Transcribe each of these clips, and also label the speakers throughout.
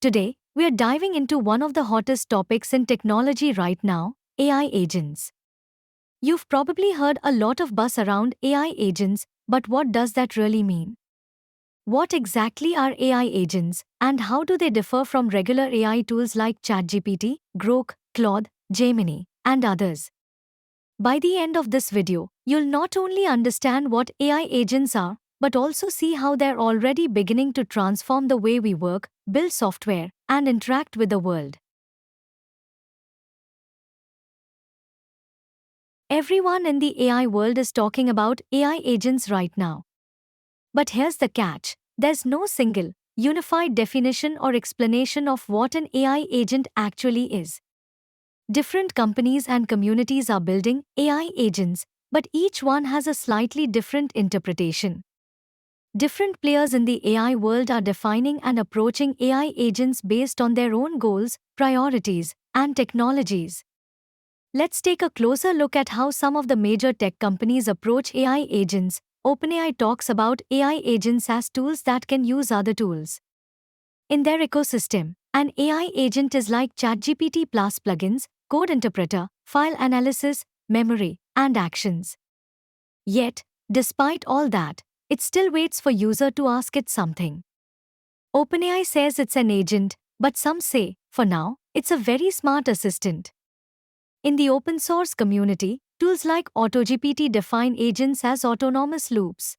Speaker 1: Today, we are diving into one of the hottest topics in technology right now: AI agents. You've probably heard a lot of buzz around AI agents, but what does that really mean? What exactly are AI agents, and how do they differ from regular AI tools like ChatGPT, Grok, Claude, Gemini, and others? By the end of this video, you'll not only understand what AI agents are, but also see how they're already beginning to transform the way we work, build software, and interact with the world. Everyone in the AI world is talking about AI agents right now. But here's the catch: there's no single, unified definition or explanation of what an AI agent actually is. Different companies and communities are building AI agents, but each one has a slightly different interpretation. Different players in the AI world are defining and approaching AI agents based on their own goals, priorities, and technologies. Let's take a closer look at how some of the major tech companies approach AI agents. OpenAI talks about AI agents as tools that can use other tools in their ecosystem. An AI agent is like ChatGPT plus plugins, code interpreter, file analysis, memory, and actions. Yet, despite all that, it still waits for user to ask it something. OpenAI says it's an agent, but some say, for now, it's a very smart assistant. In the open source community, tools like AutoGPT define agents as autonomous loops.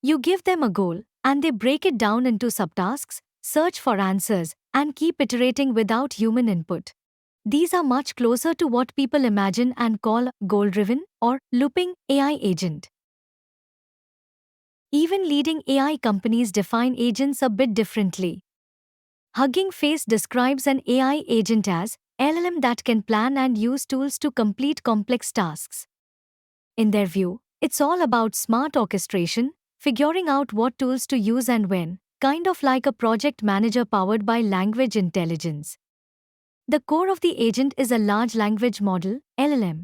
Speaker 1: You give them a goal, and they break it down into subtasks, search for answers, and keep iterating without human input. These are much closer to what people imagine and call goal-driven or looping AI agent. Even leading AI companies define agents a bit differently. Hugging Face describes an AI agent as LLM that can plan and use tools to complete complex tasks. In their view, it's all about smart orchestration, figuring out what tools to use and when, kind of like a project manager powered by language intelligence. The core of the agent is a large language model, LLM.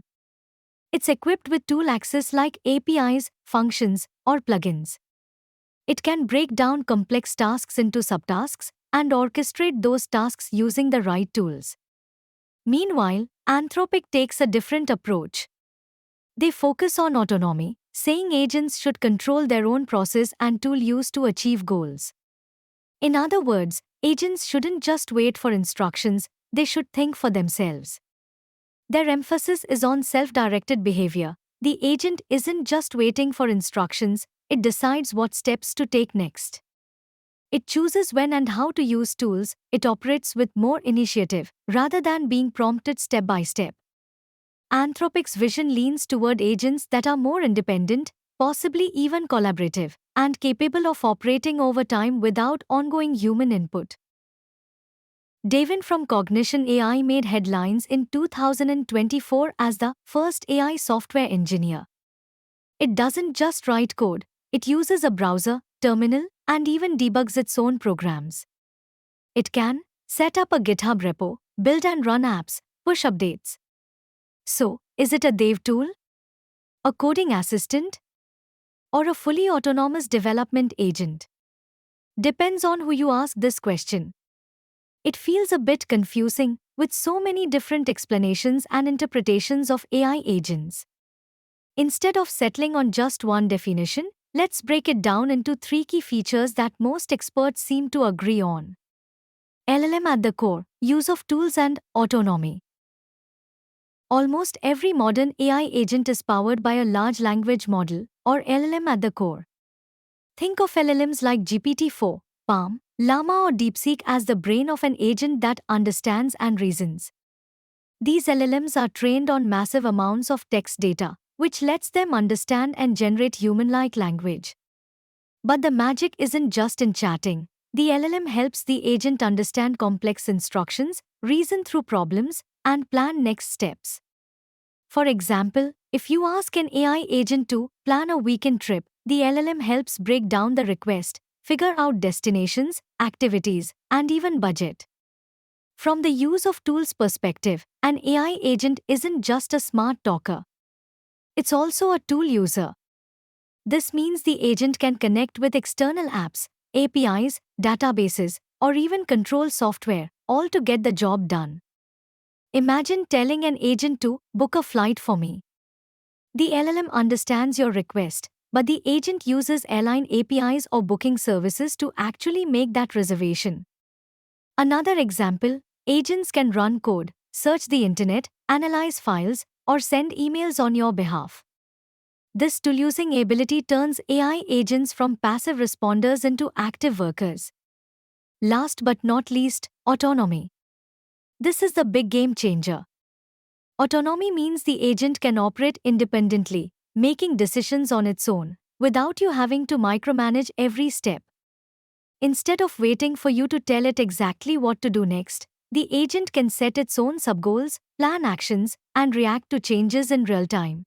Speaker 1: It's equipped with tool access like APIs, functions, or plugins. It can break down complex tasks into subtasks and orchestrate those tasks using the right tools. Meanwhile, Anthropic takes a different approach. They focus on autonomy, saying agents should control their own process and tool use to achieve goals. In other words, agents shouldn't just wait for instructions, they should think for themselves. Their emphasis is on self-directed behavior. The agent isn't just waiting for instructions, it decides what steps to take next. It chooses when and how to use tools, it operates with more initiative, rather than being prompted step by step. Anthropic's vision leans toward agents that are more independent, possibly even collaborative, and capable of operating over time without ongoing human input. Devin from Cognition AI made headlines in 2024 as the first AI software engineer. It doesn't just write code, it uses a browser, terminal, and even debugs its own programs. It can set up a GitHub repo, build and run apps, push updates. So, is it a dev tool? A coding assistant? Or a fully autonomous development agent? Depends on who you ask this question. It feels a bit confusing, with so many different explanations and interpretations of AI agents. Instead of settling on just one definition, let's break it down into three key features that most experts seem to agree on. LLM at the core, use of tools and autonomy. Almost every modern AI agent is powered by a large language model, or LLM at the core. Think of LLMs like GPT-4, Palm, Llama or DeepSeek as the brain of an agent that understands and reasons. These LLMs are trained on massive amounts of text data, which lets them understand and generate human-like language. But the magic isn't just in chatting. The LLM helps the agent understand complex instructions, reason through problems, and plan next steps. For example, if you ask an AI agent to plan a weekend trip, the LLM helps break down the request, figure out destinations, activities, and even budget. From the use of tools perspective, an AI agent isn't just a smart talker. It's also a tool user. This means the agent can connect with external apps, APIs, databases, or even control software, all to get the job done. Imagine telling an agent to book a flight for me. The LLM understands your request, but the agent uses airline APIs or booking services to actually make that reservation. Another example, agents can run code, search the internet, analyze files, or send emails on your behalf. This tool-using ability turns AI agents from passive responders into active workers. Last but not least, autonomy. This is the big game changer. Autonomy means the agent can operate independently, making decisions on its own, without you having to micromanage every step. Instead of waiting for you to tell it exactly what to do next, the agent can set its own subgoals, plan actions, and react to changes in real time.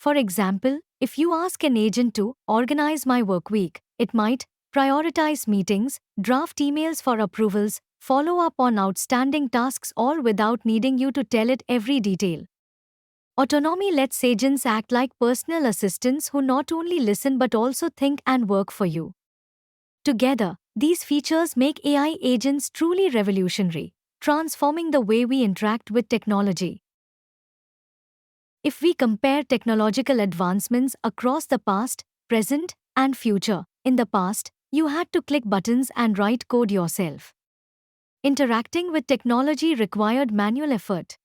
Speaker 1: For example, if you ask an agent to organize my work week, it might prioritize meetings, draft emails for approvals, follow up on outstanding tasks, all without needing you to tell it every detail. Autonomy lets agents act like personal assistants who not only listen but also think and work for you. Together, these features make AI agents truly revolutionary, transforming the way we interact with technology. If we compare technological advancements across the past, present, and future, in the past, you had to click buttons and write code yourself. Interacting with technology required manual effort.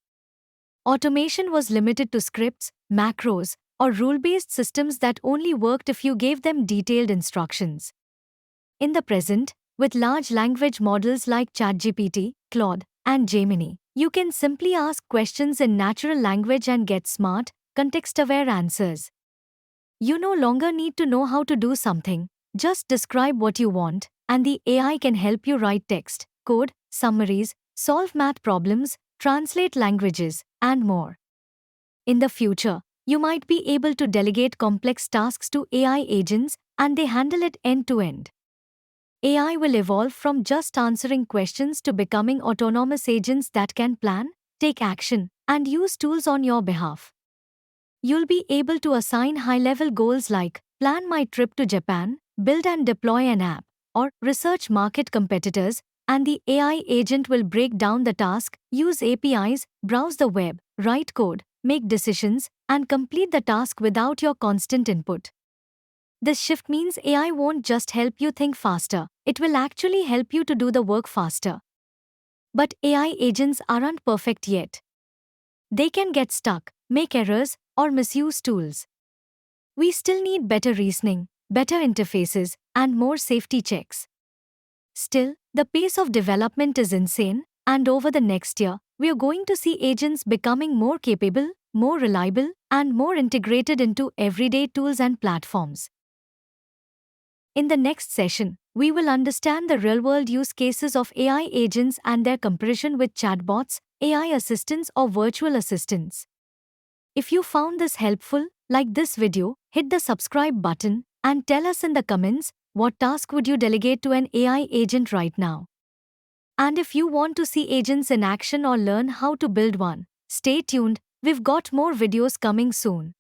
Speaker 1: Automation was limited to scripts, macros, or rule-based systems that only worked if you gave them detailed instructions. In the present, with large language models like ChatGPT, Claude, and Gemini, you can simply ask questions in natural language and get smart, context-aware answers. You no longer need to know how to do something, just describe what you want, and the AI can help you write text, code, summaries, solve math problems, translate languages, and more. In the future, you might be able to delegate complex tasks to AI agents, and they handle it end-to-end. AI will evolve from just answering questions to becoming autonomous agents that can plan, take action, and use tools on your behalf. You'll be able to assign high-level goals like plan my trip to Japan, build and deploy an app, or research market competitors, and the AI agent will break down the task, use APIs, browse the web, write code, make decisions, and complete the task without your constant input. This shift means AI won't just help you think faster, it will actually help you to do the work faster. But AI agents aren't perfect yet. They can get stuck, make errors, or misuse tools. We still need better reasoning, better interfaces, and more safety checks. Still, the pace of development is insane, and over the next year, we are going to see agents becoming more capable, more reliable, and more integrated into everyday tools and platforms. In the next session, we will understand the real-world use cases of AI agents and their comparison with chatbots, AI assistants, or virtual assistants. If you found this helpful, like this video, hit the subscribe button and tell us in the comments what task would you delegate to an AI agent right now. And if you want to see agents in action or learn how to build one, stay tuned, we've got more videos coming soon.